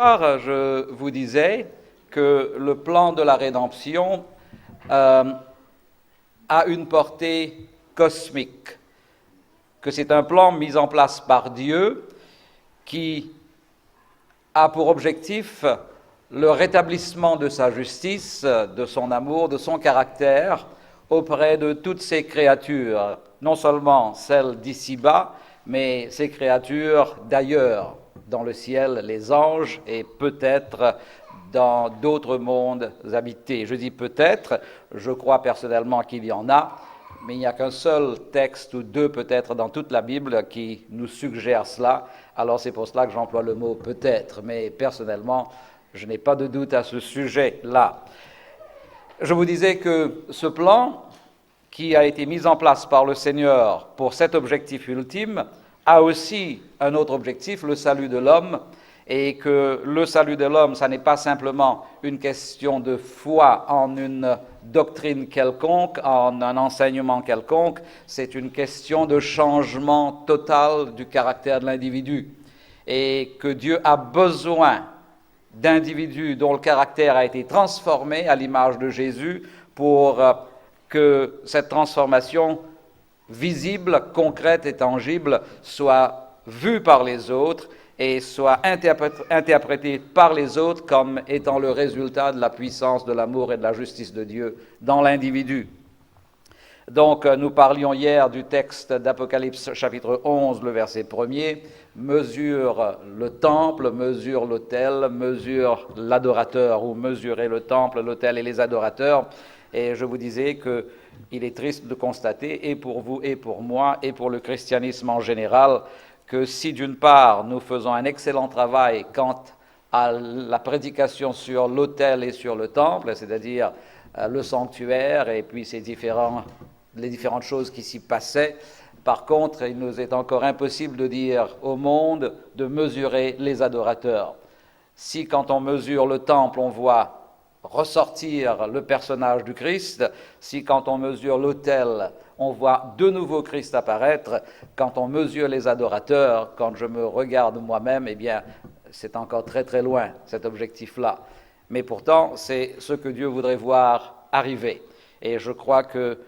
Je vous disais que le plan de la rédemption a une portée cosmique, que c'est un plan mis en place par Dieu qui a pour objectif le rétablissement de sa justice, de son amour, de son caractère auprès de toutes ses créatures, non seulement celles d'ici-bas, mais ces créatures d'ailleurs, dans le ciel, les anges, et peut-être dans d'autres mondes habités. Je dis peut-être, je crois personnellement qu'il y en a, mais il n'y a qu'un seul texte ou deux peut-être dans toute la Bible qui nous suggère cela. Alors c'est pour cela que j'emploie le mot peut-être, mais personnellement, je n'ai pas de doute à ce sujet-là. Je vous disais que ce plan, qui a été mis en place par le Seigneur pour cet objectif ultime, a aussi un autre objectif, le salut de l'homme, et que le salut de l'homme, ça n'est pas simplement une question de foi en une doctrine quelconque, en un enseignement quelconque, c'est une question de changement total du caractère de l'individu. Et que Dieu a besoin d'individus dont le caractère a été transformé à l'image de Jésus pour que cette transformation visible, concrète et tangible soit vue par les autres et soit interprétée par les autres comme étant le résultat de la puissance, de l'amour et de la justice de Dieu dans l'individu. Donc, nous parlions hier du texte d'Apocalypse chapitre 11, le verset 1er, mesure le temple, mesure l'autel, mesure l'adorateur, ou mesurer le temple, l'autel et les adorateurs. Et je vous disais qu'il est triste de constater, et pour vous et pour moi, et pour le christianisme en général, que si d'une part nous faisons un excellent travail quant à la prédication sur l'autel et sur le temple, c'est-à-dire le sanctuaire et puis les différentes choses qui s'y passaient, par contre, il nous est encore impossible de dire au monde de mesurer les adorateurs. Si quand on mesure le temple, on voit ressortir le personnage du Christ, si quand on mesure l'autel, on voit de nouveau Christ apparaître, quand on mesure les adorateurs, quand je me regarde moi-même, eh bien, c'est encore très très loin, cet objectif-là. Mais pourtant, c'est ce que Dieu voudrait voir arriver. Et je crois que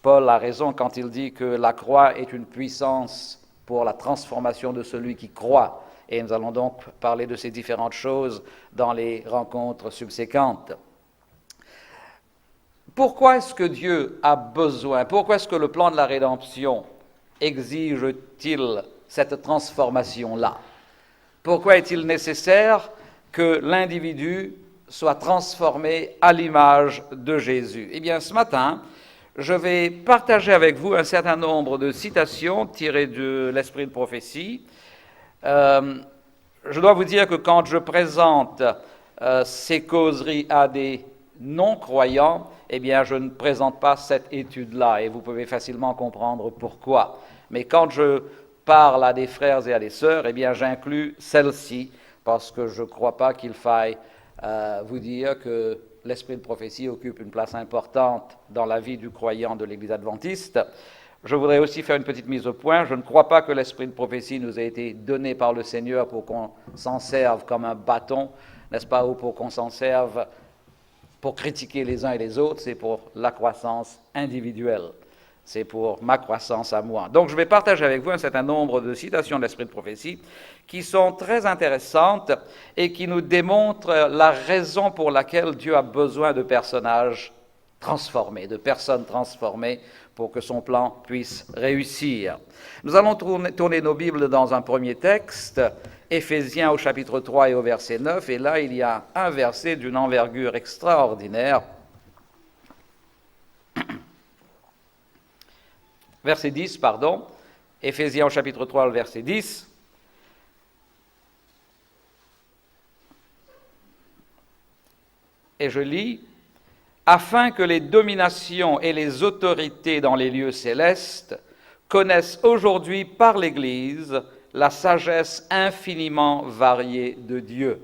Paul a raison quand il dit que la croix est une puissance pour la transformation de celui qui croit. Et nous allons donc parler de ces différentes choses dans les rencontres subséquentes. Pourquoi est-ce que Dieu a besoin, pourquoi est-ce que le plan de la rédemption exige-t-il cette transformation-là? Pourquoi est-il nécessaire que l'individu soit transformé à l'image de Jésus? Eh bien, ce matin, je vais partager avec vous un certain nombre de citations tirées de l'Esprit de prophétie. Je dois vous dire que quand je présente ces causeries à des non-croyants, eh bien, je ne présente pas cette étude-là, et vous pouvez facilement comprendre pourquoi. Mais quand je parle à des frères et à des sœurs, eh bien, j'inclus celle-ci, parce que je ne crois pas qu'il faille vous dire que l'esprit de prophétie occupe une place importante dans la vie du croyant de l'Église adventiste. Je voudrais aussi faire une petite mise au point. Je ne crois pas que l'esprit de prophétie nous ait été donné par le Seigneur pour qu'on s'en serve comme un bâton, n'est-ce pas, ou pour qu'on s'en serve pour critiquer les uns et les autres. C'est pour la croissance individuelle. C'est pour ma croissance à moi. Donc je vais partager avec vous un certain nombre de citations de l'esprit de prophétie qui sont très intéressantes et qui nous démontrent la raison pour laquelle Dieu a besoin de personnages transformés, de personnes transformées pour que son plan puisse réussir. Nous allons tourner nos Bibles dans un premier texte, Éphésiens au chapitre 3 et au verset 9, et là il y a un verset d'une envergure extraordinaire. Verset 10, pardon, Éphésiens au chapitre 3, le verset 10. Et je lis, « Afin que les dominations et les autorités dans les lieux célestes connaissent aujourd'hui par l'Église la sagesse infiniment variée de Dieu. »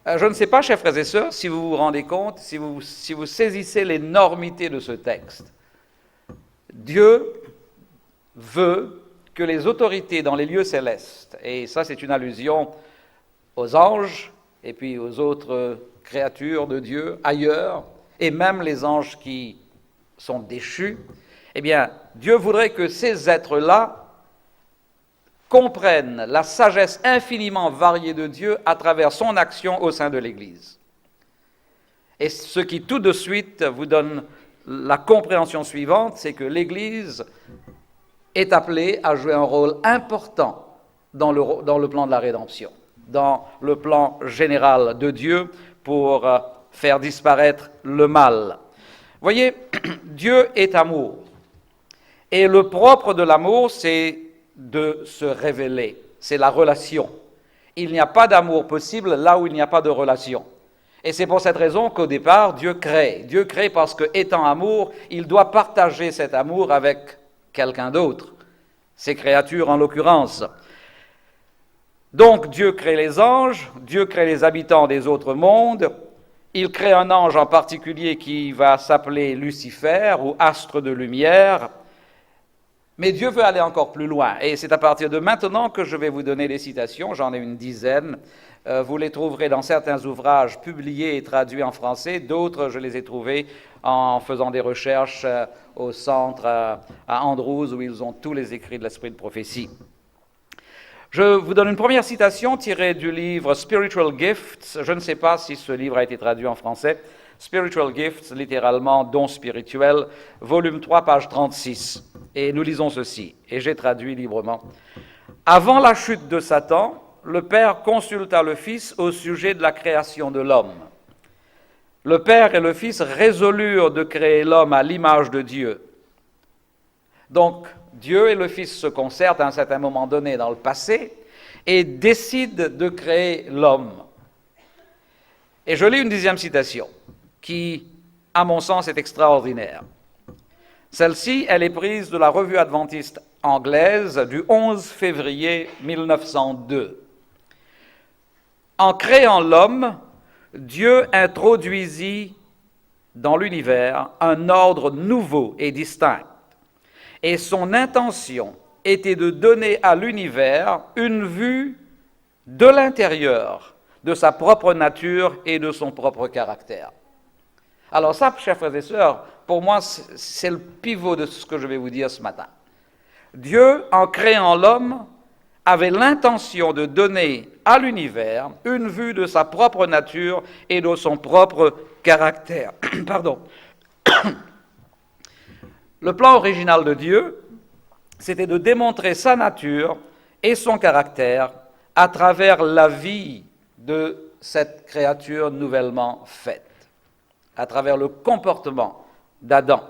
Je ne sais pas, chers frères et sœurs, si vous vous rendez compte, si vous saisissez l'énormité de ce texte. Dieu veut que les autorités dans les lieux célestes, et ça c'est une allusion aux anges et puis aux autres créatures de Dieu ailleurs, et même les anges qui sont déchus, eh bien, Dieu voudrait que ces êtres-là comprennent la sagesse infiniment variée de Dieu à travers son action au sein de l'Église. Et ce qui tout de suite vous donne la compréhension suivante, c'est que l'Église est appelée à jouer un rôle important dans le plan de la rédemption, dans le plan général de Dieu pour faire disparaître le mal. Voyez, Dieu est amour. Et le propre de l'amour, c'est de se révéler. C'est la relation. Il n'y a pas d'amour possible là où il n'y a pas de relation. Et c'est pour cette raison qu'au départ, Dieu crée. Dieu crée parce que, étant amour, il doit partager cet amour avec quelqu'un d'autre. Ses créatures, en l'occurrence. Donc, Dieu crée les anges, Dieu crée les habitants des autres mondes. Il crée un ange en particulier qui va s'appeler Lucifer ou astre de lumière. Mais Dieu veut aller encore plus loin. Et c'est à partir de maintenant que je vais vous donner des citations. J'en ai une dizaine. Vous les trouverez dans certains ouvrages publiés et traduits en français. D'autres, je les ai trouvés en faisant des recherches au centre à Andrews, où ils ont tous les écrits de l'Esprit de prophétie. Je vous donne une première citation tirée du livre Spiritual Gifts. Je ne sais pas si ce livre a été traduit en français. Spiritual Gifts, littéralement dons spirituels, volume 3, page 36. Et nous lisons ceci, et j'ai traduit librement. Avant la chute de Satan, le Père consulta le Fils au sujet de la création de l'homme. Le Père et le Fils résolurent de créer l'homme à l'image de Dieu. Donc, Dieu et le Fils se concertent à un certain moment donné dans le passé et décident de créer l'homme. Et je lis une dixième citation qui, à mon sens, est extraordinaire. Celle-ci, elle est prise de la revue adventiste anglaise du 11 février 1902. En créant l'homme, Dieu introduisit dans l'univers un ordre nouveau et distinct. Et son intention était de donner à l'univers une vue de l'intérieur, de sa propre nature et de son propre caractère. Alors ça, chers frères et sœurs, pour moi, c'est le pivot de ce que je vais vous dire ce matin. Dieu, en créant l'homme, avait l'intention de donner à l'univers une vue de sa propre nature et de son propre caractère. Pardon. Le plan original de Dieu, c'était de démontrer sa nature et son caractère à travers la vie de cette créature nouvellement faite, à travers le comportement d'Adam.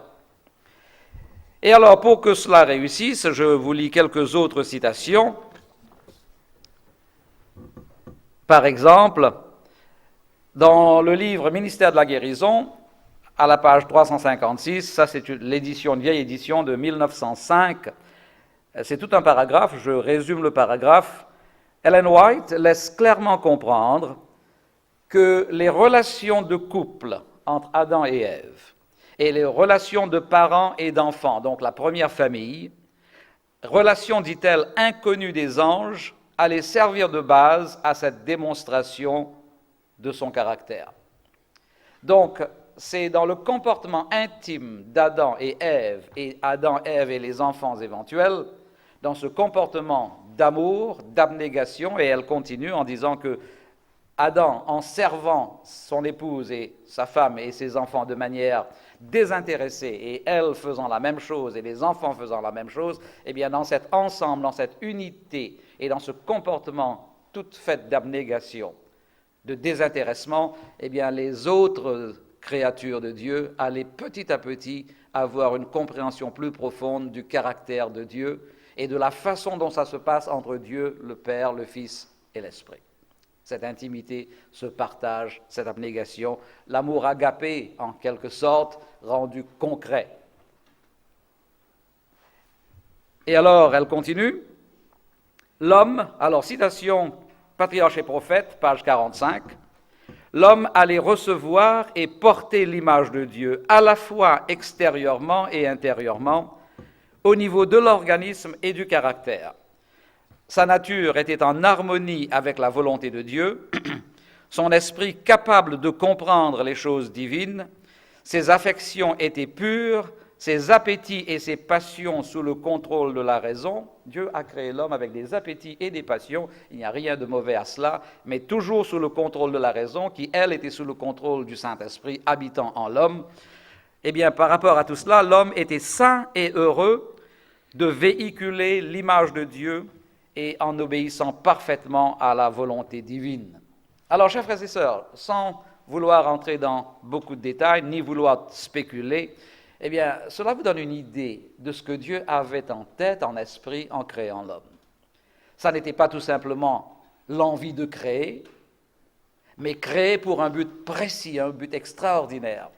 Et alors, pour que cela réussisse, je vous lis quelques autres citations. Par exemple, dans le livre Ministère de la guérison, à la page 356, ça c'est l'édition, une vieille édition de 1905, c'est tout un paragraphe, je résume le paragraphe. Ellen White laisse clairement comprendre que les relations de couple entre Adam et Ève et les relations de parents et d'enfants, donc la première famille, relations, dit-elle, inconnues des anges, allaient servir de base à cette démonstration de son caractère. Donc, c'est dans le comportement intime d'Adam et Ève, et Adam, Ève et les enfants éventuels, dans ce comportement d'amour, d'abnégation, et elle continue en disant que Adam, en servant son épouse et sa femme et ses enfants de manière désintéressée, et elle faisant la même chose, et les enfants faisant la même chose, eh bien dans cet ensemble, dans cette unité, et dans ce comportement tout fait d'abnégation, de désintéressement, eh bien les autres créatures de Dieu allaient petit à petit avoir une compréhension plus profonde du caractère de Dieu et de la façon dont ça se passe entre Dieu, le Père, le Fils et l'Esprit. Cette intimité, ce partage, cette abnégation, l'amour agapé, en quelque sorte, rendu concret. Et alors, elle continue. L'homme, alors citation Patriarche et prophète, page 45, l'homme allait recevoir et porter l'image de Dieu, à la fois extérieurement et intérieurement, au niveau de l'organisme et du caractère. sa nature était en harmonie avec la volonté de Dieu, son esprit capable de comprendre les choses divines, ses affections étaient pures, ses appétits et ses passions sous le contrôle de la raison. Dieu a créé l'homme avec des appétits et des passions, il n'y a rien de mauvais à cela, mais toujours sous le contrôle de la raison, qui, elle, était sous le contrôle du Saint-Esprit habitant en l'homme. Eh bien, par rapport à tout cela, l'homme était sain et heureux de véhiculer l'image de Dieu et en obéissant parfaitement à la volonté divine. Alors, chers frères et sœurs, sans vouloir entrer dans beaucoup de détails, ni vouloir spéculer, eh bien, cela vous donne une idée de ce que Dieu avait en tête, en esprit, en créant l'homme. Ça n'était pas tout simplement l'envie de créer, mais créer pour un but précis, un but extraordinaire.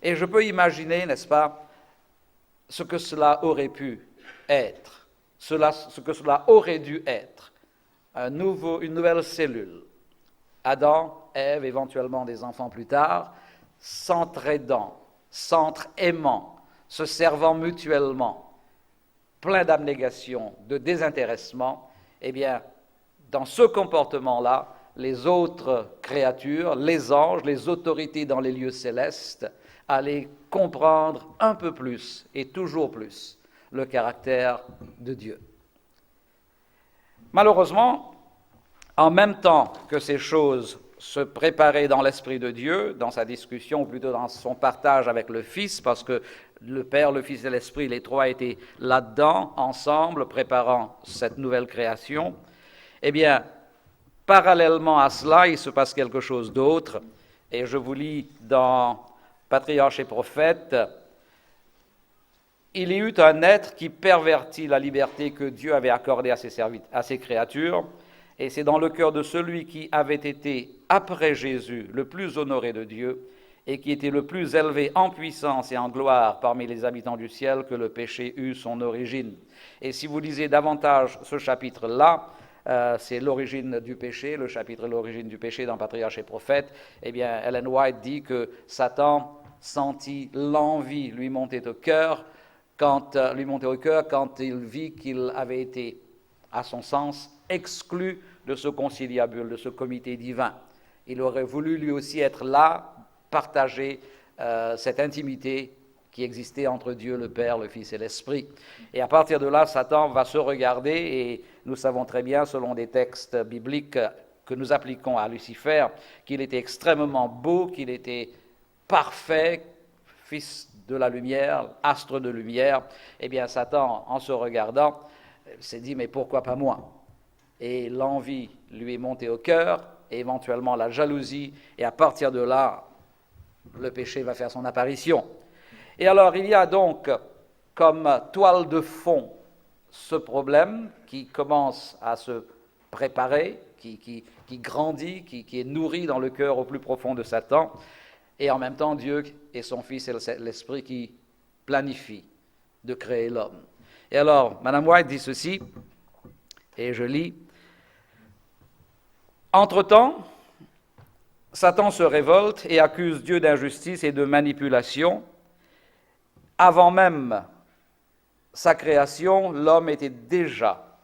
Et je peux imaginer, n'est-ce pas, ce que cela aurait pu être, ce que cela aurait dû être, une nouvelle cellule. Adam, Ève, éventuellement des enfants plus tard, s'entraidant, s'entre-aimant, se servant mutuellement, plein d'abnégation, de désintéressement, eh bien, dans ce comportement-là, les autres créatures, les anges, les autorités dans les lieux célestes, allaient comprendre un peu plus et toujours plus le caractère de Dieu. Malheureusement, en même temps que ces choses se préparaient dans l'Esprit de Dieu, dans sa discussion, ou plutôt dans son partage avec le Fils, parce que le Père, le Fils et l'Esprit, les trois étaient là-dedans, ensemble, préparant cette nouvelle création, eh bien, parallèlement à cela, il se passe quelque chose d'autre, et je vous lis dans Patriarches et Prophètes, il y eut un être qui pervertit la liberté que Dieu avait accordée à ses créatures, et c'est dans le cœur de celui qui avait été, après Jésus, le plus honoré de Dieu, et qui était le plus élevé en puissance et en gloire parmi les habitants du ciel, que le péché eut son origine. Et si vous lisez davantage ce chapitre-là, c'est l'origine du péché, le chapitre «L'origine du péché» dans Patriarches et Prophètes, eh bien, Ellen White dit que Satan sentit l'envie lui monter au cœur quand il vit qu'il avait été, à son sens, exclu de ce conciliabule, de ce comité divin. Il aurait voulu lui aussi être là, partager cette intimité qui existait entre Dieu le Père, le Fils et l'Esprit. Et à partir de là, Satan va se regarder, et nous savons très bien, selon des textes bibliques que nous appliquons à Lucifer, qu'il était extrêmement beau, qu'il était parfait, fils de la lumière, astre de lumière. Eh bien, Satan, en se regardant, s'est dit, mais pourquoi pas moi? Et l'envie lui est montée au cœur, et éventuellement la jalousie, et à partir de là, le péché va faire son apparition. Et alors, il y a donc comme toile de fond ce problème qui commence à se préparer, qui grandit, qui est nourri dans le cœur au plus profond de Satan, et en même temps Dieu et son Fils et l'Esprit qui planifient de créer l'homme. Et alors, Mme White dit ceci, et je lis, « Entre-temps, Satan se révolte et accuse Dieu d'injustice et de manipulation. Avant même sa création, l'homme était déjà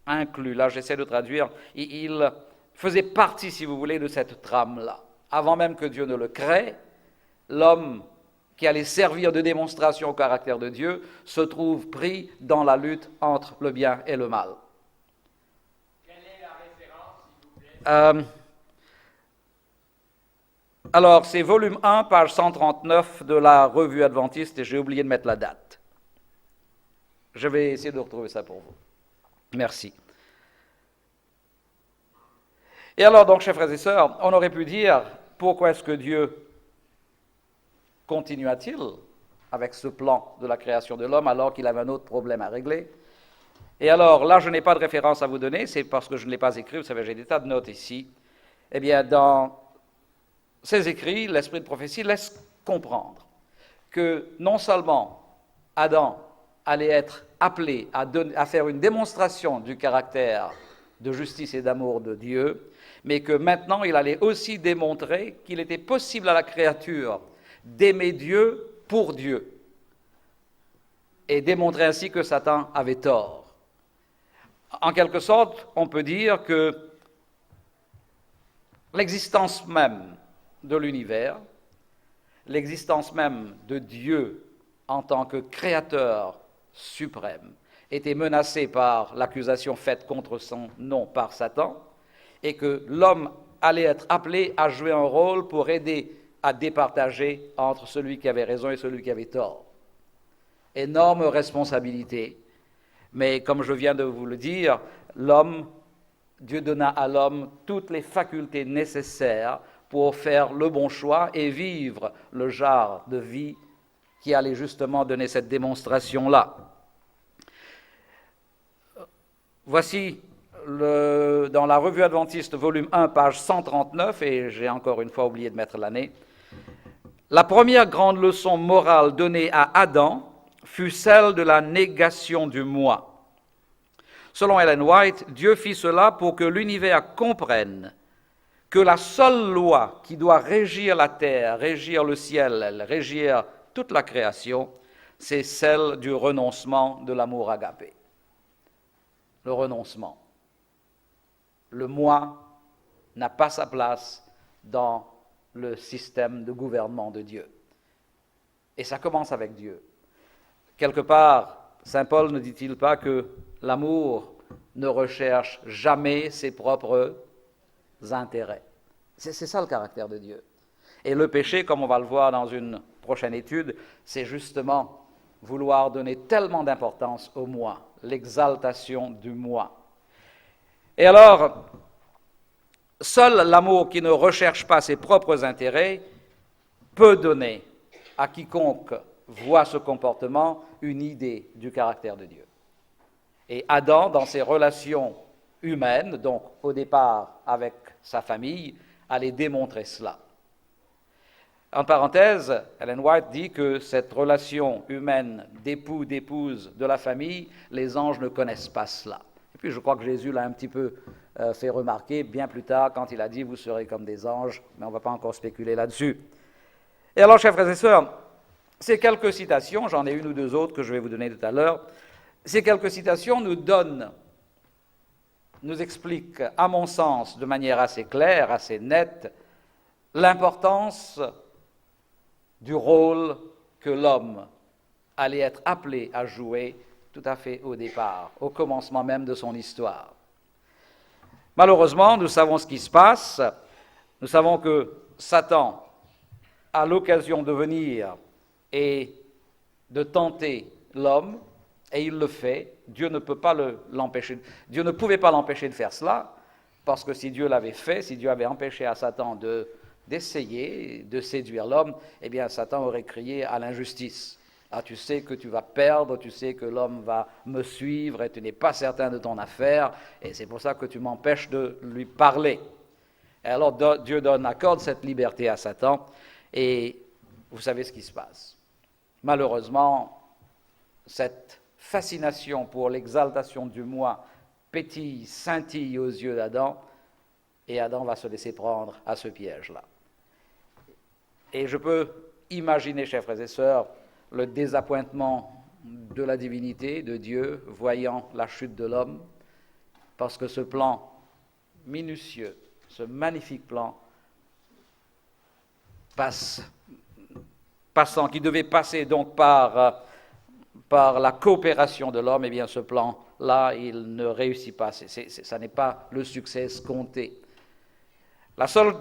inclus. » Là, j'essaie de traduire. Il faisait partie, si vous voulez, de cette trame-là. Avant même que Dieu ne le crée, l'homme qui allait servir de démonstration au caractère de Dieu se trouve pris dans la lutte entre le bien et le mal. Quelle est la référence, s'il vous plaît? Alors, c'est volume 1, page 139 de la Revue adventiste, et j'ai oublié de mettre la date. Je vais essayer de retrouver ça pour vous. Merci. Et alors, donc, chers frères et sœurs, on aurait pu dire, pourquoi est-ce que Dieu continua-t-il avec ce plan de la création de l'homme alors qu'il avait un autre problème à régler? Et alors, là, je n'ai pas de référence à vous donner, c'est parce que je ne l'ai pas écrit, vous savez, j'ai des tas de notes ici. Eh bien, dans ces écrits, l'esprit de prophétie laisse comprendre que non seulement Adam allait être appelé à faire une démonstration du caractère de justice et d'amour de Dieu, mais que maintenant il allait aussi démontrer qu'il était possible à la créature d'aimer Dieu pour Dieu, et démontrer ainsi que Satan avait tort. En quelque sorte, on peut dire que l'existence même de l'univers, l'existence même de Dieu en tant que créateur suprême, était menacée par l'accusation faite contre son nom par Satan, et que l'homme allait être appelé à jouer un rôle pour aider à départager entre celui qui avait raison et celui qui avait tort. Énorme responsabilité, mais comme je viens de vous le dire, Dieu donna à l'homme toutes les facultés nécessaires pour faire le bon choix et vivre le genre de vie qui allait justement donner cette démonstration-là. Voici dans la Revue adventiste, volume 1, page 139, et j'ai encore une fois oublié de mettre l'année, la première grande leçon morale donnée à Adam fut celle de la négation du moi. Selon Ellen White, Dieu fit cela pour que l'univers comprenne que la seule loi qui doit régir la terre, régir le ciel, régir toute la création, c'est celle du renoncement de l'amour agapé. Le renoncement. Le moi n'a pas sa place dans le système de gouvernement de Dieu. Et ça commence avec Dieu. Quelque part, Saint Paul ne dit-il pas que l'amour ne recherche jamais ses propres intérêts? C'est ça le caractère de Dieu. Et le péché, comme on va le voir dans une prochaine étude, c'est justement vouloir donner tellement d'importance au moi, l'exaltation du moi. Et alors, seul l'amour qui ne recherche pas ses propres intérêts peut donner à quiconque voit ce comportement une idée du caractère de Dieu. Et Adam, dans ses relations humaines, donc au départ avec sa famille, allait démontrer cela. En parenthèse, Ellen White dit que cette relation humaine d'époux, d'épouse, de la famille, les anges ne connaissent pas cela. Et puis je crois que Jésus l'a un petit peu fait remarquer bien plus tard quand il a dit « vous serez comme des anges », mais on ne va pas encore spéculer là-dessus. Et alors, chers frères et sœurs, ces quelques citations, j'en ai une ou deux autres que je vais vous donner tout à l'heure, ces quelques citations nous expliquent, à mon sens, de manière assez claire, assez nette, l'importance du rôle que l'homme allait être appelé à jouer tout à fait au départ, au commencement même de son histoire. Malheureusement, nous savons ce qui se passe. Nous savons que Satan a l'occasion de venir et de tenter l'homme, et il le fait. Dieu ne peut pas l'empêcher. Dieu ne pouvait pas l'empêcher de faire cela, parce que si Dieu l'avait fait, si Dieu avait empêché à Satan d'essayer de séduire l'homme, eh bien Satan aurait crié à l'injustice. Ah, tu sais que tu vas perdre, tu sais que l'homme va me suivre et tu n'es pas certain de ton affaire, et c'est pour ça que tu m'empêches de lui parler. Et alors Dieu accorde cette liberté à Satan, et vous savez ce qui se passe. Malheureusement, cette fascination pour l'exaltation du moi pétille, scintille aux yeux d'Adam, et Adam va se laisser prendre à ce piège-là. Et je peux imaginer, chers frères et sœurs, le désappointement de la divinité, de Dieu, voyant la chute de l'homme, parce que ce plan minutieux, ce magnifique plan, passant, qui devait passer donc par la coopération de l'homme, eh bien ce plan-là, il ne réussit pas. Ça n'est pas le succès escompté. La seule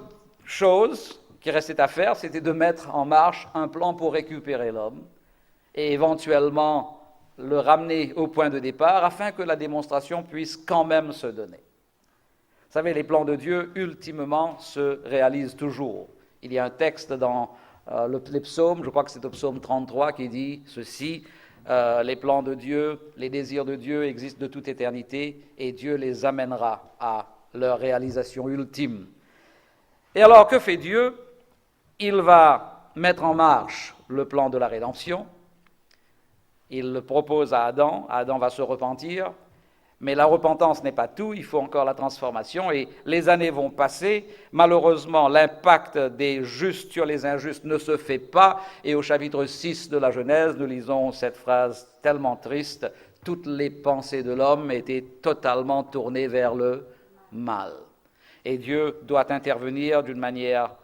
chose qui restait à faire, c'était de mettre en marche un plan pour récupérer l'homme et éventuellement le ramener au point de départ afin que la démonstration puisse quand même se donner. Vous savez, les plans de Dieu, ultimement, se réalisent toujours. Il y a un texte dans les psaumes, je crois que c'est au psaume 33, qui dit ceci: les plans de Dieu, les désirs de Dieu existent de toute éternité et Dieu les amènera à leur réalisation ultime. Et alors, que fait Dieu? Il va mettre en marche le plan de la rédemption. Il le propose à Adam. Adam va se repentir. Mais la repentance n'est pas tout, il faut encore la transformation. Et les années vont passer. Malheureusement, l'impact des justes sur les injustes ne se fait pas. Et au chapitre 6 de la Genèse, nous lisons cette phrase tellement triste: toutes les pensées de l'homme étaient totalement tournées vers le mal. Et Dieu doit intervenir d'une manière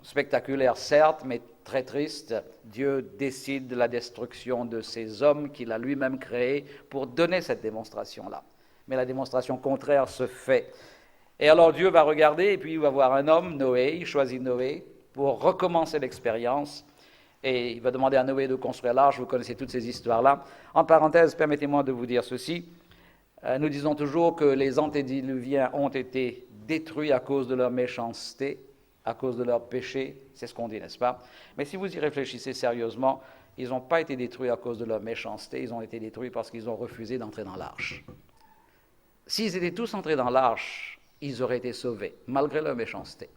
spectaculaire, certes, mais très triste. Dieu décide de la destruction de ces hommes qu'il a lui-même créés pour donner cette démonstration-là. Mais la démonstration contraire se fait. Et alors Dieu va regarder, et puis il va voir un homme, Noé, il choisit Noé pour recommencer l'expérience. Et il va demander à Noé de construire l'arche, vous connaissez toutes ces histoires-là. En parenthèse, permettez-moi de vous dire ceci. Nous disons toujours que les antédiluviens ont été détruits à cause de leur méchanceté, à cause de leur péché, c'est ce qu'on dit, n'est-ce pas? Mais si vous y réfléchissez sérieusement, ils n'ont pas été détruits à cause de leur méchanceté, ils ont été détruits parce qu'ils ont refusé d'entrer dans l'arche. S'ils étaient tous entrés dans l'arche, ils auraient été sauvés, malgré leur méchanceté.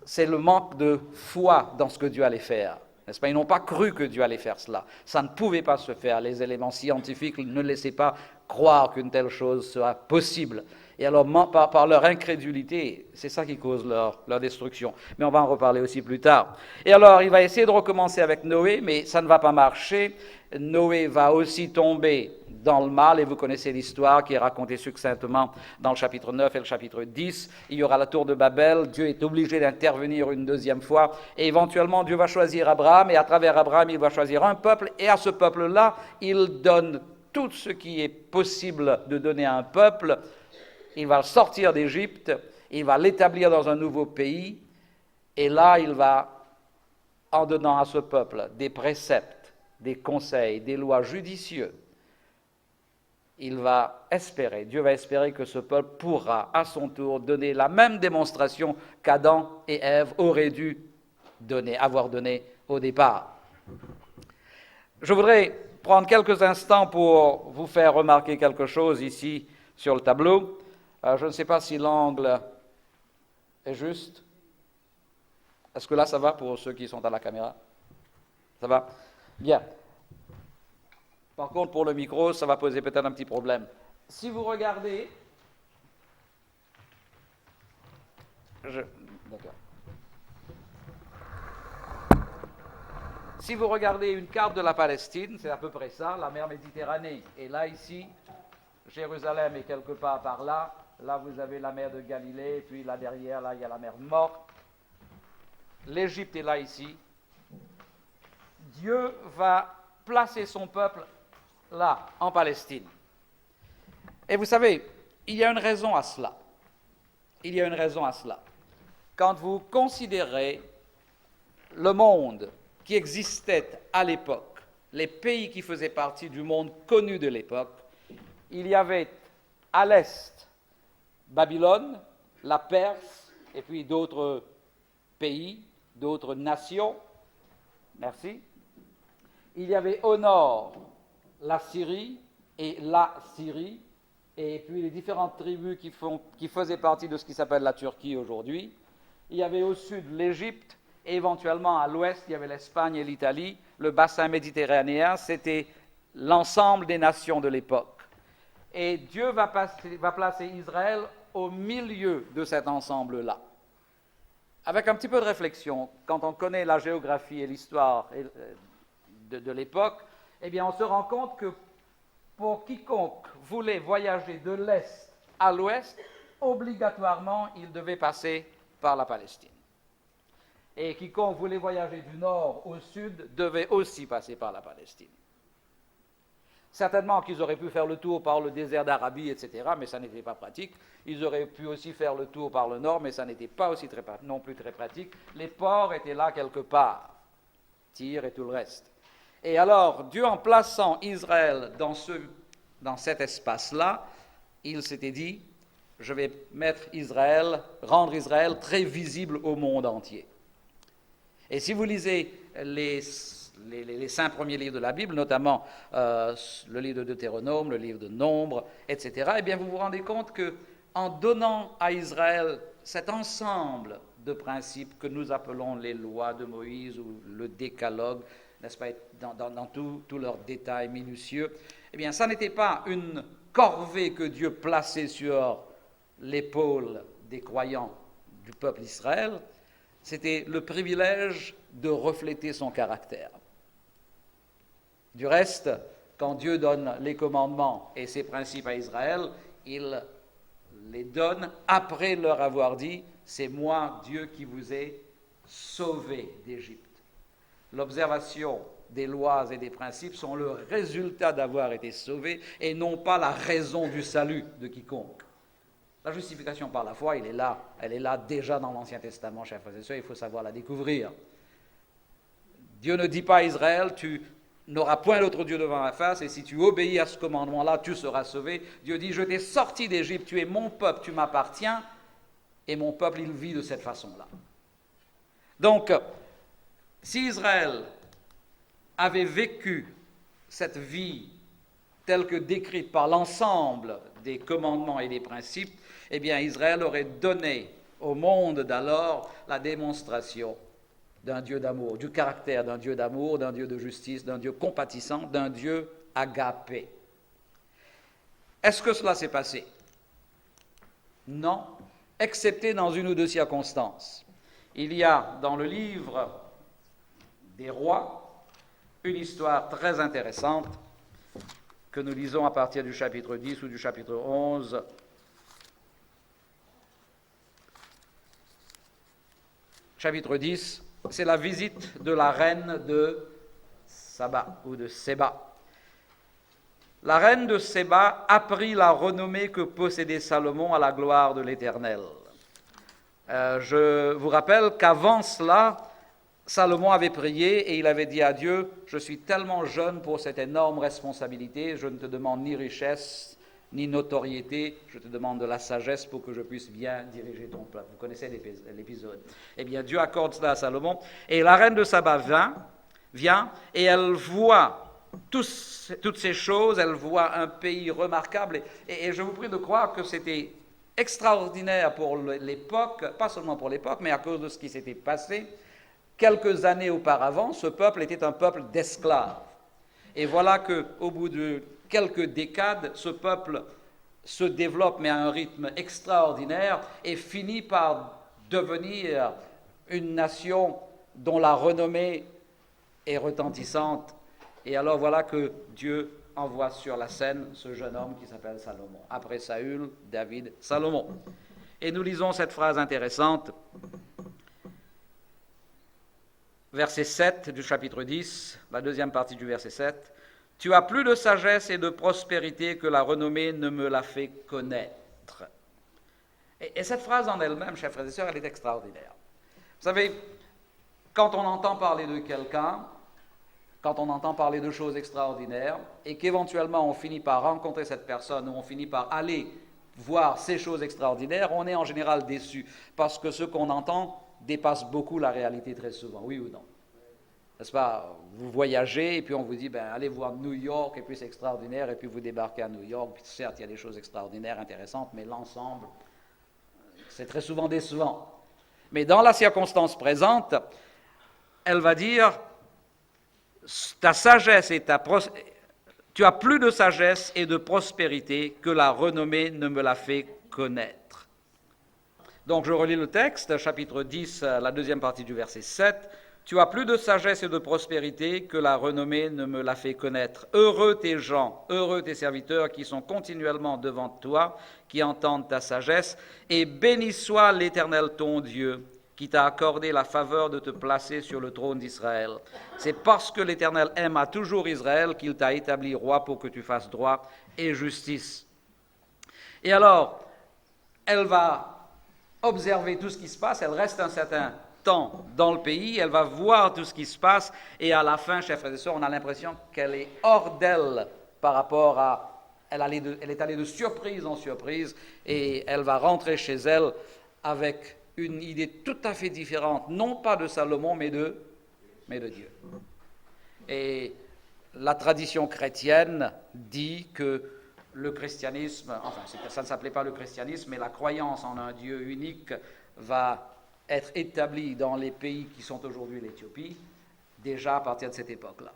C'est le manque de foi dans ce que Dieu allait faire, n'est-ce pas? Ils n'ont pas cru que Dieu allait faire cela. Ça ne pouvait pas se faire. Les éléments scientifiques ne laissaient pas croire qu'une telle chose soit possible. Et alors, par leur incrédulité, c'est ça qui cause leur destruction. Mais on va en reparler aussi plus tard. Et alors, il va essayer de recommencer avec Noé, mais ça ne va pas marcher. Noé va aussi tomber dans le mal, et vous connaissez l'histoire qui est racontée succinctement dans le chapitre 9 et le chapitre 10. Il y aura la tour de Babel, Dieu est obligé d'intervenir une deuxième fois, et éventuellement Dieu va choisir Abraham, et à travers Abraham, il va choisir un peuple, et à ce peuple-là, il donne tout ce qui est possible de donner à un peuple. Il va le sortir d'Égypte, il va l'établir dans un nouveau pays, et là, il va, en donnant à ce peuple des préceptes, des conseils, des lois judicieux, il va espérer, Dieu va espérer que ce peuple pourra, à son tour, donner la même démonstration qu'Adam et Ève auraient dû avoir donné au départ. Je voudrais prendre quelques instants pour vous faire remarquer quelque chose ici sur le tableau. Je ne sais pas si l'angle est juste. Est-ce que là, ça va pour ceux qui sont à la caméra? Ça va? Bien. Par contre, pour le micro, ça va poser peut-être un petit problème. Si vous regardez... D'accord. Si vous regardez une carte de la Palestine, c'est à peu près ça, la mer Méditerranée. Et là, ici, Jérusalem est quelque part par là. Là, vous avez la mer de Galilée, et puis là derrière, là, il y a la mer Morte. L'Égypte est là, ici. Dieu va placer son peuple là, en Palestine. Et vous savez, il y a une raison à cela. Il y a une raison à cela. Quand vous considérez le monde qui existait à l'époque, les pays qui faisaient partie du monde connu de l'époque, il y avait à l'est Babylone, la Perse, et puis d'autres pays, d'autres nations. Merci. Il y avait au nord la Syrie et la Syrie, et puis les différentes tribus qui faisaient partie de ce qui s'appelle la Turquie aujourd'hui. Il y avait au sud l'Égypte, et éventuellement à l'ouest, il y avait l'Espagne et l'Italie. Le bassin méditerranéen, c'était l'ensemble des nations de l'époque. Et Dieu va placer Israël au milieu de cet ensemble-là. Avec un petit peu de réflexion, quand on connaît la géographie et l'histoire de l'époque, eh bien on se rend compte que pour quiconque voulait voyager de l'est à l'ouest, obligatoirement, il devait passer par la Palestine. Et quiconque voulait voyager du nord au sud devait aussi passer par la Palestine. Certainement qu'ils auraient pu faire le tour par le désert d'Arabie, etc., mais ça n'était pas pratique. Ils auraient pu aussi faire le tour par le nord, mais ça n'était pas aussi non plus très pratique. Les ports étaient là quelque part, Tyr et tout le reste. Et alors, Dieu, en plaçant Israël dans cet espace-là, il s'était dit, je vais rendre Israël très visible au monde entier. Et si vous lisez les 5 premiers livres de la Bible, notamment le livre de Deutéronome, le livre de Nombre, etc., eh bien vous vous rendez compte qu'en donnant à Israël cet ensemble de principes que nous appelons les lois de Moïse ou le décalogue, n'est-ce pas, dans tous leurs détails minutieux, eh bien ça n'était pas une corvée que Dieu plaçait sur l'épaule des croyants du peuple d'Israël, c'était le privilège de refléter son caractère. Du reste, quand Dieu donne les commandements et ses principes à Israël, il les donne après leur avoir dit « C'est moi, Dieu, qui vous ai sauvés d'Égypte ». L'observation des lois et des principes sont le résultat d'avoir été sauvés et non pas la raison du salut de quiconque. La justification par la foi, elle est là déjà dans l'Ancien Testament, chers frères et sœurs, il faut savoir la découvrir. Dieu ne dit pas à Israël, tu n'auras point d'autre Dieu devant ma face, et si tu obéis à ce commandement-là, tu seras sauvé. Dieu dit, je t'ai sorti d'Égypte, tu es mon peuple, tu m'appartiens, et mon peuple, il vit de cette façon-là. Donc, si Israël avait vécu cette vie telle que décrite par l'ensemble des commandements et des principes, eh bien Israël aurait donné au monde d'alors la démonstration d'un Dieu d'amour, du caractère d'un Dieu d'amour, d'un Dieu de justice, d'un Dieu compatissant, d'un Dieu agapé. Est-ce que cela s'est passé? Non, excepté dans une ou deux circonstances. Il y a dans le livre des Rois une histoire très intéressante que nous lisons à partir du chapitre 10 ou du chapitre 11. Chapitre 10, c'est la visite de la reine de Saba ou de Séba. La reine de Séba apprit la renommée que possédait Salomon à la gloire de l'Éternel. Je vous rappelle qu'avant cela, Salomon avait prié et il avait dit à Dieu, « Je suis tellement jeune pour cette énorme responsabilité, je ne te demande ni richesse, ni notoriété, je te demande de la sagesse pour que je puisse bien diriger ton peuple. » Vous connaissez l'épisode. Eh bien, Dieu accorde cela à Salomon. Et la reine de Saba vient et elle voit toutes ces choses, elle voit un pays remarquable. Et je vous prie de croire que c'était extraordinaire pour l'époque, pas seulement pour l'époque, mais à cause de ce qui s'était passé. Quelques années auparavant, ce peuple était un peuple d'esclaves. Et voilà qu'au bout de quelques décades, ce peuple se développe, mais à un rythme extraordinaire, et finit par devenir une nation dont la renommée est retentissante. Et alors voilà que Dieu envoie sur la scène ce jeune homme qui s'appelle Salomon. Après Saül, David, Salomon. Et nous lisons cette phrase intéressante. Verset 7 du chapitre 10, la deuxième partie du verset 7. « Tu as plus de sagesse et de prospérité que la renommée ne me l'a fait connaître. » Et cette phrase en elle-même, chers frères et sœurs, elle est extraordinaire. Vous savez, quand on entend parler de quelqu'un, quand on entend parler de choses extraordinaires, et qu'éventuellement on finit par rencontrer cette personne, ou on finit par aller voir ces choses extraordinaires, on est en général déçu, parce que ce qu'on entend dépasse beaucoup la réalité très souvent, oui ou non? N'est-ce pas? Vous voyagez et puis on vous dit, allez voir New York et puis c'est extraordinaire et puis vous débarquez à New York. Puis certes, il y a des choses extraordinaires, intéressantes, mais l'ensemble, c'est très souvent décevant. Mais dans la circonstance présente, elle va dire, ta sagesse et tu as plus de sagesse et de prospérité que la renommée ne me l'a fait connaître. Donc je relis le texte, chapitre 10, la deuxième partie du verset 7. « Tu as plus de sagesse et de prospérité que la renommée ne me l'a fait connaître. Heureux tes gens, heureux tes serviteurs qui sont continuellement devant toi, qui entendent ta sagesse, et béni soit l'Éternel ton Dieu, qui t'a accordé la faveur de te placer sur le trône d'Israël. C'est parce que l'Éternel aime à toujours Israël qu'il t'a établi roi pour que tu fasses droit et justice. » Et alors, elle va observer tout ce qui se passe, elle reste un certain temps dans le pays, elle va voir tout ce qui se passe, et à la fin, chers frères et sœurs, on a l'impression qu'elle est hors d'elle par rapport à... Elle est allée de surprise en surprise, et elle va rentrer chez elle avec une idée tout à fait différente, non pas de Salomon, mais de Dieu. Et la tradition chrétienne dit que le christianisme, enfin ça ne s'appelait pas le christianisme, mais la croyance en un Dieu unique va être établie dans les pays qui sont aujourd'hui l'Éthiopie, déjà à partir de cette époque-là.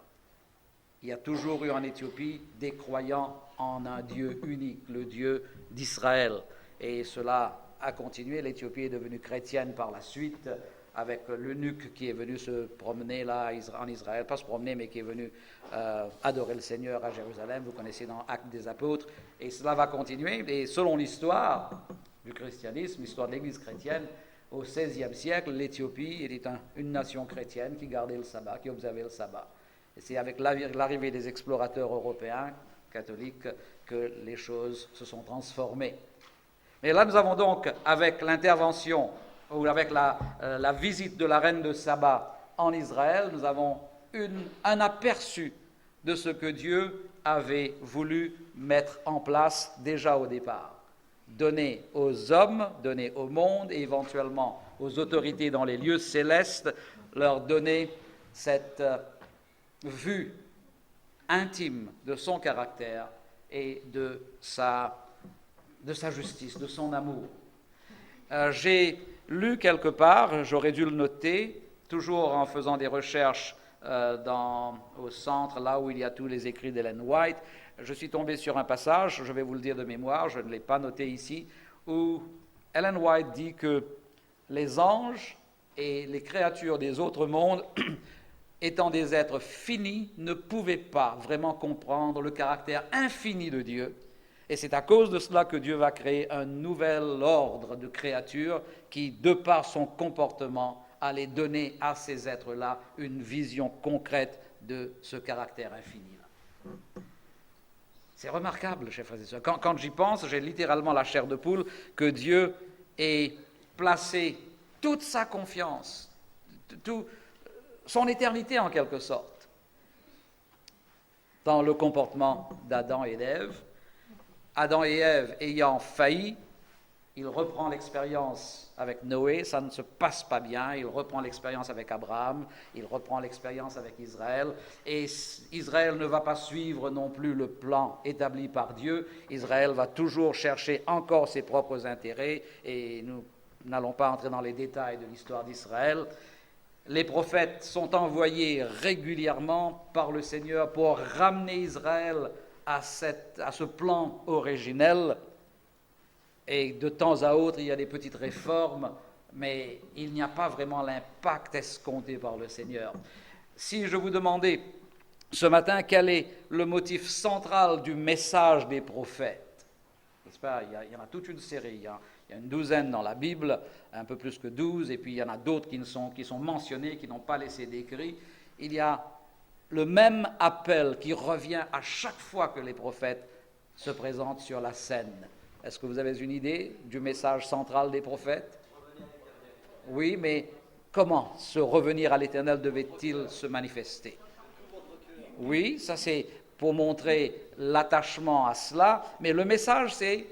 Il y a toujours eu en Éthiopie des croyants en un Dieu unique, le Dieu d'Israël. Et cela a continué, l'Éthiopie est devenue chrétienne par la suite, avec l'eunuque qui est venu se promener là en Israël, pas se promener, mais qui est venu adorer le Seigneur à Jérusalem, vous connaissez dans Actes des Apôtres, et cela va continuer, et selon l'histoire du christianisme, l'histoire de l'Église chrétienne, au XVIe siècle, l'Éthiopie était une nation chrétienne qui gardait le sabbat, qui observait le sabbat. Et c'est avec l'arrivée des explorateurs européens, catholiques, que les choses se sont transformées. Mais là, nous avons donc, avec l'intervention, ou avec la visite de la reine de Saba en Israël, nous avons un aperçu de ce que Dieu avait voulu mettre en place déjà au départ. Donner aux hommes, donner au monde et éventuellement aux autorités dans les lieux célestes, leur donner cette vue intime de son caractère et de sa justice, de son amour. J'ai lu quelque part, j'aurais dû le noter, toujours en faisant des recherches au centre, là où il y a tous les écrits d'Ellen White, je suis tombé sur un passage, je vais vous le dire de mémoire, je ne l'ai pas noté ici, où Ellen White dit que les anges et les créatures des autres mondes, étant des êtres finis, ne pouvaient pas vraiment comprendre le caractère infini de Dieu. Et c'est à cause de cela que Dieu va créer un nouvel ordre de créatures qui, de par son comportement, allait donner à ces êtres-là une vision concrète de ce caractère infini-là. C'est remarquable, chers frères et sœurs. Quand j'y pense, j'ai littéralement la chair de poule que Dieu ait placé toute sa confiance, son éternité en quelque sorte, dans le comportement d'Adam et d'Ève. Adam et Ève ayant failli, il reprend l'expérience avec Noé, ça ne se passe pas bien, il reprend l'expérience avec Abraham, il reprend l'expérience avec Israël, et Israël ne va pas suivre non plus le plan établi par Dieu, Israël va toujours chercher encore ses propres intérêts, et nous n'allons pas entrer dans les détails de l'histoire d'Israël. Les prophètes sont envoyés régulièrement par le Seigneur pour ramener Israël à ce plan originel, et de temps à autre, il y a des petites réformes, mais il n'y a pas vraiment l'impact escompté par le Seigneur. Si je vous demandais ce matin quel est le motif central du message des prophètes, n'est-ce pas? Il y en a toute une série, il y a une douzaine dans la Bible, un peu plus que 12, et puis il y en a d'autres qui sont mentionnés, qui n'ont pas laissé d'écrit. Il y a le même appel qui revient à chaque fois que les prophètes se présentent sur la scène. Est-ce que vous avez une idée du message central des prophètes? Oui, mais comment ce revenir à l'Éternel devait-il se manifester? Oui, ça c'est pour montrer l'attachement à cela, mais le message c'est...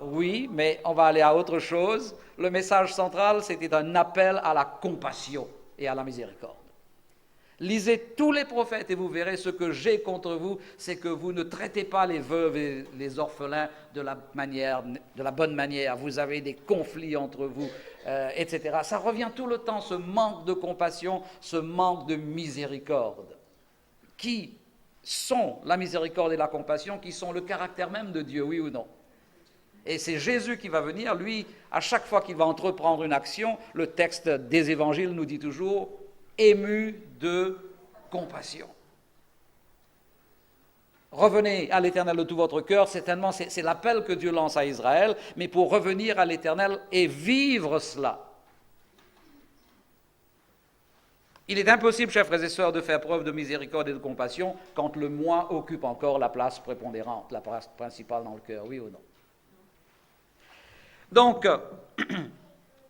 Oui, mais on va aller à autre chose. Le message central, c'était un appel à la compassion et à la miséricorde. Lisez tous les prophètes et vous verrez ce que j'ai contre vous, c'est que vous ne traitez pas les veuves et les orphelins de la bonne manière. Vous avez des conflits entre vous, etc. Ça revient tout le temps, ce manque de compassion, ce manque de miséricorde. Qui sont la miséricorde et la compassion, qui sont le caractère même de Dieu, oui ou non? Et c'est Jésus qui va venir, lui, à chaque fois qu'il va entreprendre une action, le texte des évangiles nous dit toujours ému de compassion. Revenez à l'Éternel de tout votre cœur, certainement c'est l'appel que Dieu lance à Israël, mais pour revenir à l'Éternel et vivre cela. Il est impossible, chers frères et sœurs, de faire preuve de miséricorde et de compassion quand le moi occupe encore la place prépondérante, la place principale dans le cœur, oui ou non? Donc,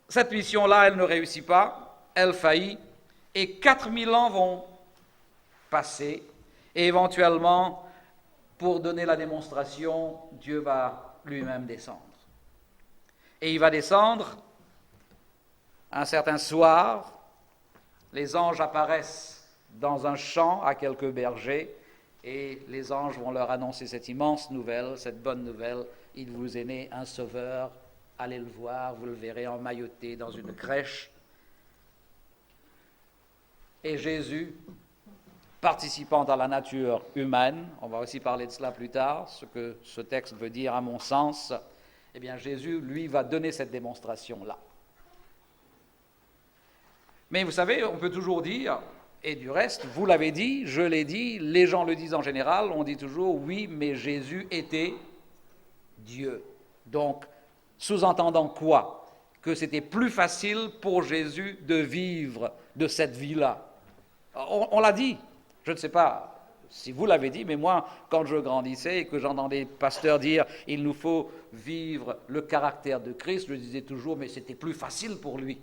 cette mission-là, elle ne réussit pas, elle faillit, et 4000 ans vont passer, et éventuellement, pour donner la démonstration, Dieu va lui-même descendre. Et il va descendre un certain soir, les anges apparaissent dans un champ à quelques bergers, et les anges vont leur annoncer cette immense nouvelle, cette bonne nouvelle, il vous est né un sauveur, allez le voir, vous le verrez emmailloté dans une crèche. Et Jésus, participant à la nature humaine, on va aussi parler de cela plus tard, ce que ce texte veut dire à mon sens, eh bien Jésus, lui, va donner cette démonstration-là. Mais vous savez, on peut toujours dire, et du reste, vous l'avez dit, je l'ai dit, les gens le disent en général, on dit toujours, oui, mais Jésus était Dieu. Donc, sous-entendant quoi? Que c'était plus facile pour Jésus de vivre de cette vie-là. On l'a dit, je ne sais pas si vous l'avez dit, mais moi, quand je grandissais et que j'entendais les pasteurs dire « il nous faut vivre le caractère de Christ », je disais toujours « mais c'était plus facile pour lui ».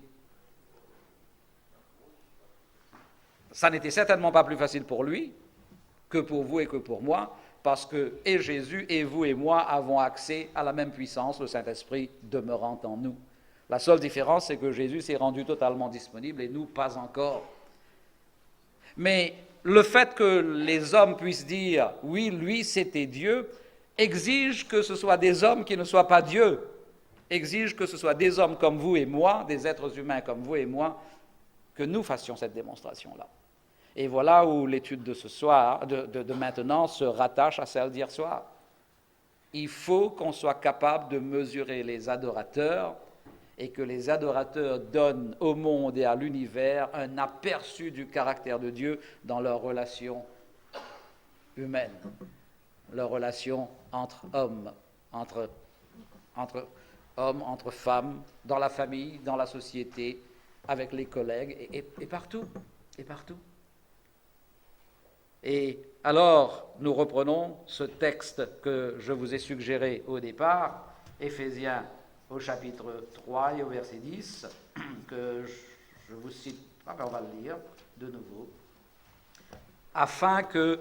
Ça n'était certainement pas plus facile pour lui que pour vous et que pour moi, parce que et Jésus et vous et moi avons accès à la même puissance, le Saint-Esprit demeurant en nous. La seule différence, c'est que Jésus s'est rendu totalement disponible et nous, pas encore. Mais le fait que les hommes puissent dire « oui, lui, c'était Dieu », exige que ce soit des hommes qui ne soient pas Dieu, exige que ce soit des hommes comme vous et moi, des êtres humains comme vous et moi, que nous fassions cette démonstration-là. Et voilà où l'étude de ce soir, de maintenant, se rattache à celle d'hier soir. Il faut qu'on soit capable de mesurer les adorateurs et que les adorateurs donnent au monde et à l'univers un aperçu du caractère de Dieu dans leurs relations humaines, leurs relations entre hommes, entre hommes, entre femmes, dans la famille, dans la société, avec les collègues et partout, et partout. Et alors, nous reprenons ce texte que je vous ai suggéré au départ, Éphésiens au chapitre 3 et au verset 10, que je vous cite, on va le lire de nouveau. Afin que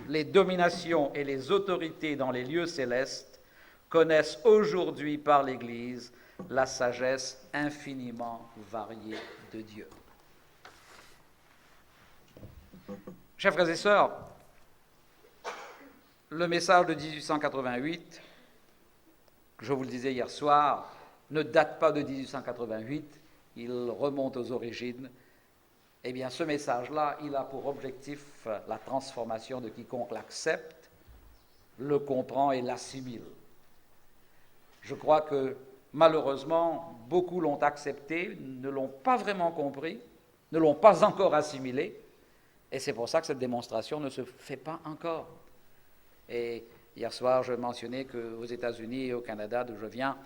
les dominations et les autorités dans les lieux célestes connaissent aujourd'hui par l'Église la sagesse infiniment variée de Dieu. Chers frères et sœurs, le message de 1888, je vous le disais hier soir, ne date pas de 1888, il remonte aux origines. Eh bien, ce message-là, il a pour objectif la transformation de quiconque l'accepte, le comprend et l'assimile. Je crois que, malheureusement, beaucoup l'ont accepté, ne l'ont pas vraiment compris, ne l'ont pas encore assimilé, et c'est pour ça que cette démonstration ne se fait pas encore. Et hier soir, je mentionnais qu'aux États-Unis et au Canada, d'où je viens,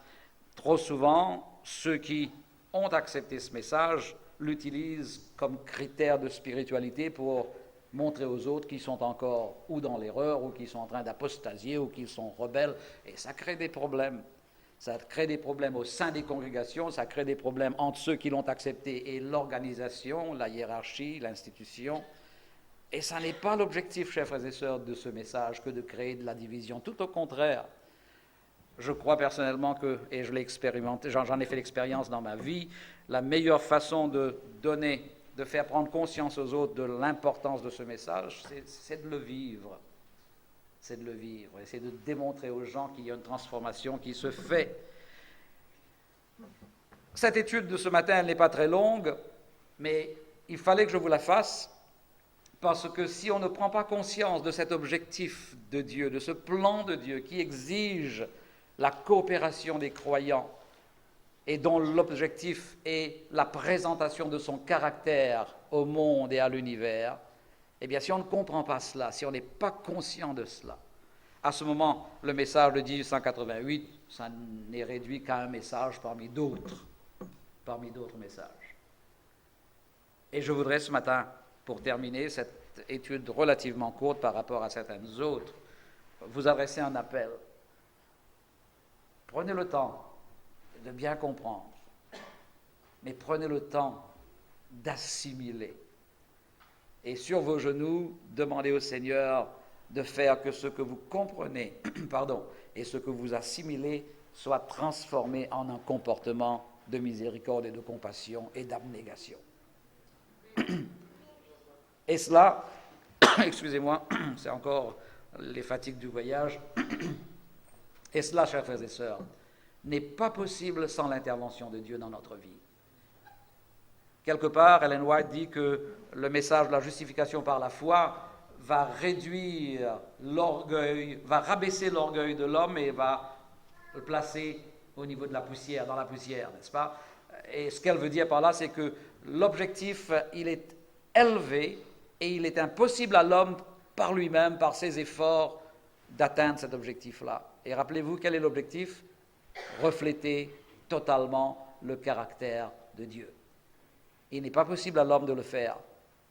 trop souvent, ceux qui ont accepté ce message l'utilisent comme critère de spiritualité pour montrer aux autres qu'ils sont encore ou dans l'erreur, ou qu'ils sont en train d'apostasier, ou qu'ils sont rebelles, et ça crée des problèmes. Ça crée des problèmes au sein des congrégations, ça crée des problèmes entre ceux qui l'ont accepté et l'organisation, la hiérarchie, l'institution. Et ça n'est pas l'objectif, chers frères et sœurs, de ce message que de créer de la division. Tout au contraire. Je crois personnellement que, et je l'ai expérimenté, j'en ai fait l'expérience dans ma vie, la meilleure façon de donner, de faire prendre conscience aux autres de l'importance de ce message, c'est de le vivre. C'est de le vivre. Et c'est de démontrer aux gens qu'il y a une transformation qui se fait. Cette étude de ce matin, elle n'est pas très longue, mais il fallait que je vous la fasse. Parce que si on ne prend pas conscience de cet objectif de Dieu, de ce plan de Dieu qui exige la coopération des croyants et dont l'objectif est la présentation de son caractère au monde et à l'univers, eh bien si on ne comprend pas cela, si on n'est pas conscient de cela, à ce moment, le message de 1888, ça n'est réduit qu'à un message parmi d'autres messages. Et je voudrais ce matin, pour terminer cette étude relativement courte par rapport à certaines autres, vous adresser un appel. Prenez le temps de bien comprendre, mais prenez le temps d'assimiler. Et sur vos genoux, demandez au Seigneur de faire que ce que vous comprenez et ce que vous assimilez soit transformé en un comportement de miséricorde et de compassion et d'abnégation. Et cela, excusez-moi, c'est encore les fatigues du voyage, et cela, chers frères et sœurs, n'est pas possible sans l'intervention de Dieu dans notre vie. Quelque part, Ellen White dit que le message de la justification par la foi va réduire l'orgueil, va rabaisser l'orgueil de l'homme et va le placer au niveau de la poussière, dans la poussière, n'est-ce pas? Et ce qu'elle veut dire par là, c'est que l'objectif, il est élevé et il est impossible à l'homme par lui-même, par ses efforts, d'atteindre cet objectif-là. Et rappelez-vous, quel est l'objectif? Refléter totalement le caractère de Dieu. Il n'est pas possible à l'homme de le faire,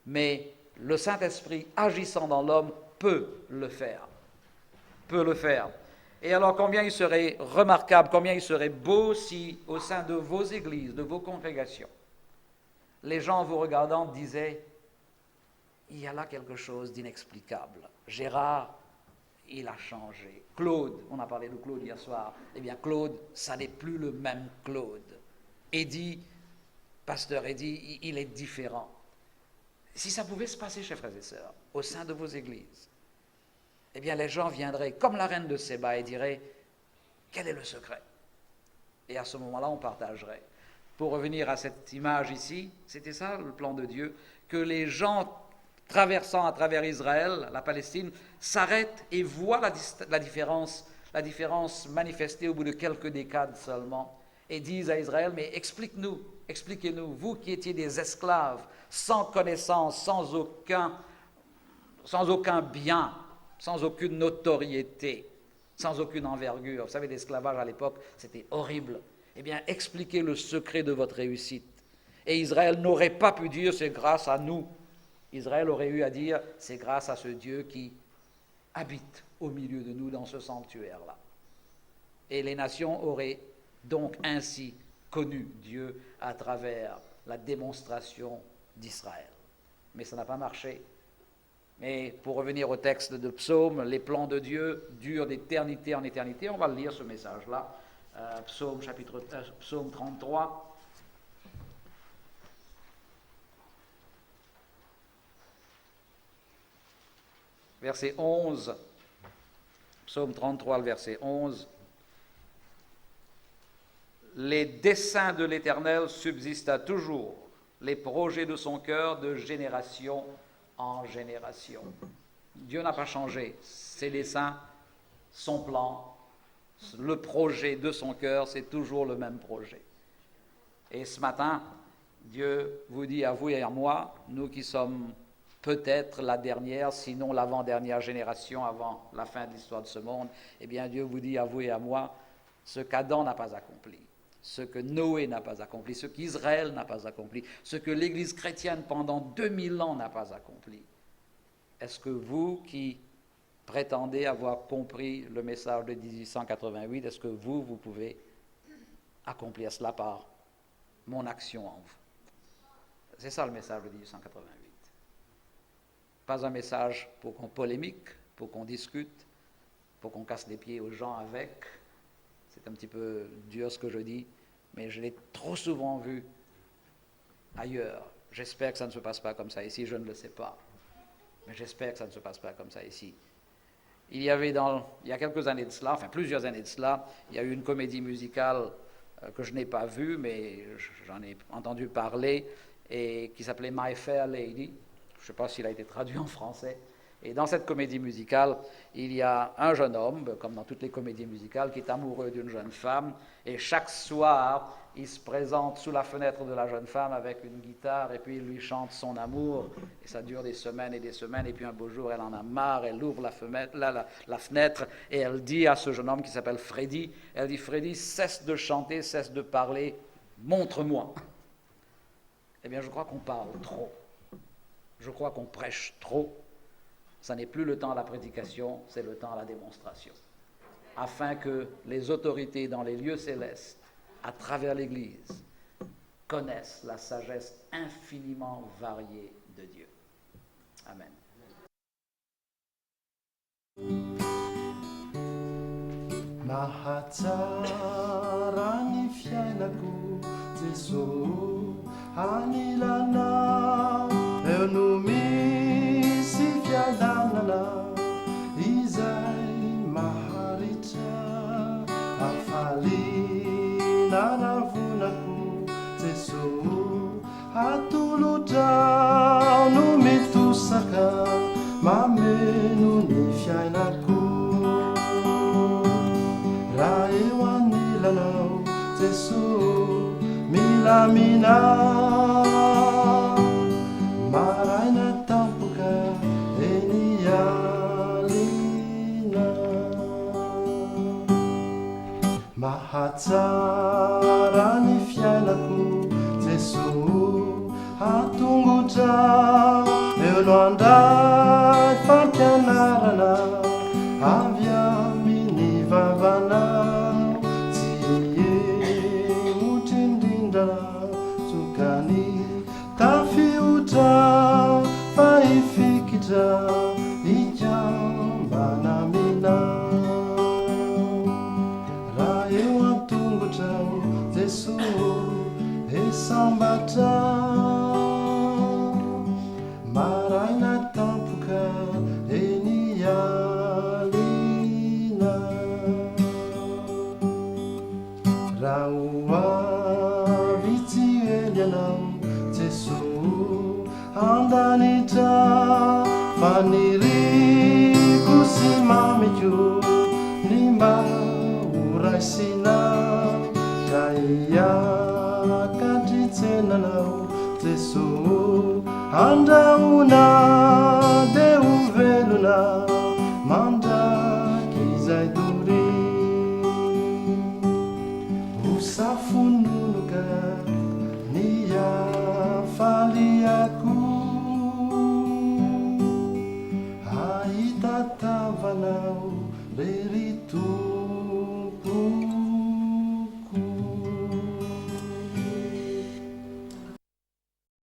mais le Saint-Esprit agissant dans l'homme peut le faire. Peut le faire. Et alors combien il serait remarquable, combien il serait beau si au sein de vos églises, de vos congrégations, les gens en vous regardant disaient « Il y a là quelque chose d'inexplicable. Gérard, il a changé. Claude, on a parlé de Claude hier soir, eh bien Claude, ça n'est plus le même Claude. Eddie, pasteur Eddie, il est différent. » Si ça pouvait se passer, chers frères et sœurs, au sein de vos églises, eh bien les gens viendraient comme la reine de Séba et diraient « Quel est le secret ?» Et à ce moment-là, on partagerait. Pour revenir à cette image ici, c'était ça le plan de Dieu, que les gens traversant à travers Israël, la Palestine, s'arrêtent et voient la différence manifestée au bout de quelques décades seulement, et disent à Israël, mais expliquez-nous, vous qui étiez des esclaves, sans connaissance, sans aucun bien, sans aucune notoriété, sans aucune envergure. Vous savez, l'esclavage à l'époque, c'était horrible. Eh bien, expliquez le secret de votre réussite. Et Israël n'aurait pas pu dire, c'est grâce à nous. Israël aurait eu à dire, c'est grâce à ce Dieu qui habite au milieu de nous dans ce sanctuaire-là. Et les nations auraient donc ainsi connu Dieu à travers la démonstration d'Israël. Mais ça n'a pas marché. Mais pour revenir au texte de Psaume, les plans de Dieu durent d'éternité en éternité. On va lire ce message-là. Psaume 33. Verset 11. Psaume 33, le verset 11. Les desseins de l'Éternel subsistent à toujours, les projets de son cœur de génération en génération. Dieu n'a pas changé. Ses desseins, son plan, le projet de son cœur, c'est toujours le même projet. Et ce matin, Dieu vous dit à vous et à moi, nous qui sommes peut-être la dernière, sinon l'avant-dernière génération avant la fin de l'histoire de ce monde, eh bien Dieu vous dit à vous et à moi, ce qu'Adam n'a pas accompli, ce que Noé n'a pas accompli, ce qu'Israël n'a pas accompli, ce que l'Église chrétienne pendant 2000 ans n'a pas accompli. Est-ce que vous qui prétendez avoir compris le message de 1888, est-ce que vous pouvez accomplir cela par mon action en vous? C'est ça le message de 1888. Pas un message pour qu'on polémique, pour qu'on discute, pour qu'on casse les pieds aux gens avec. C'est un petit peu dur ce que je dis, mais je l'ai trop souvent vu ailleurs. J'espère que ça ne se passe pas comme ça ici, je ne le sais pas. Mais j'espère que ça ne se passe pas comme ça ici. Il y a quelques années de cela, enfin plusieurs années de cela, il y a eu une comédie musicale que je n'ai pas vue, mais j'en ai entendu parler, et qui s'appelait My Fair Lady. Je ne sais pas s'il a été traduit en français. Et dans cette comédie musicale, il y a un jeune homme, comme dans toutes les comédies musicales, qui est amoureux d'une jeune femme. Et chaque soir, il se présente sous la fenêtre de la jeune femme avec une guitare et puis il lui chante son amour. Et ça dure des semaines et des semaines. Et puis un beau jour, elle en a marre, elle ouvre la fenêtre et elle dit à ce jeune homme qui s'appelle Freddy, elle dit, Freddy, cesse de chanter, cesse de parler, montre-moi. Eh bien, je crois qu'on parle trop. Je crois qu'on prêche trop. Ça n'est plus le temps à la prédication, c'est le temps à la démonstration. Afin que les autorités dans les lieux célestes, à travers l'Église, connaissent la sagesse infiniment variée de Dieu. Amen. No misy fialanana izay maharitra hafaliana vonako Jesosy hatolotra no mitosaka mameno ny fiainako raha eo anilanao Jesosy milamina Ahatsara ny fiainako Jesoa hatongotra eo no andray fampianarana avy amin'ny vavana tsy emotry indrindra tsokany tafiotra fa ifikitra ikambana mina raha eo an-tongotra Jesoa esambatra maraina tampoka eny alina raha hoavy tsy eny ianao Jesoa andanitra fa ny riko sy mamiko ny mba horaisina ka hiakatry tsenanao Jesoa andrahona de ho velona mandraky izay dory ho safononoka ny afaliako ahita tavanao re rito